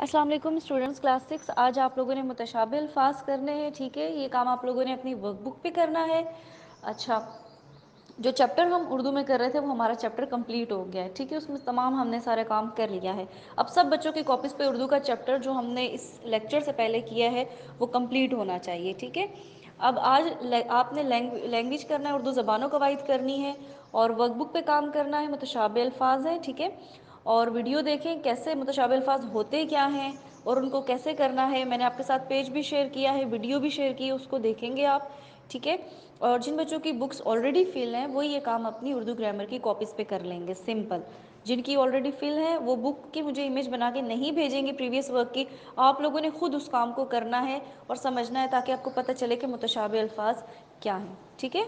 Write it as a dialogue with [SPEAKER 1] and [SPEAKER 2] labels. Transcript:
[SPEAKER 1] السلام علیکم students, class 6 آج آپ لوگوں نے متشابہ الفاظ کرنے ہیں. ٹھیک ہے، یہ کام آپ لوگوں نے اپنی ورک بک پہ کرنا ہے. اچھا، جو چیپٹر ہم اردو میں کر رہے تھے وہ ہمارا چیپٹر کمپلیٹ ہو گیا ہے. ٹھیک ہے، اس میں تمام ہم نے سارا کام کر لیا ہے. اب سب بچوں کی کاپیز پہ اردو کا چیپٹر جو ہم نے اس لیکچر سے پہلے کیا ہے وہ کمپلیٹ ہونا چاہیے. ٹھیک ہے، اب آج آپ نے لینگویج کرنا ہے، اردو زبان و قواعد کرنی ہے اور ورک بک پہ کام کرنا ہے. متشابہ الفاظ ہیں. ٹھیک ہے، اور ویڈیو دیکھیں کیسے متشابہ الفاظ ہوتے کیا ہیں اور ان کو کیسے کرنا ہے. میں نے آپ کے ساتھ پیج بھی شیئر کیا ہے، ویڈیو بھی شیئر کی ہے، اس کو دیکھیں گے آپ. ٹھیک ہے، اور جن بچوں کی بکس آلریڈی فل ہیں وہ یہ کام اپنی اردو گرامر کی کاپیز پہ کر لیں گے. سمپل. جن کی آلریڈی فل ہیں وہ بک کی مجھے امیج بنا کے نہیں بھیجیں گے پریویس ورک کی. آپ لوگوں نے خود اس کام کو کرنا ہے اور سمجھنا ہے تاکہ آپ کو پتہ چلے کہ متشابہ الفاظ کیا ہیں. ٹھیک ہے،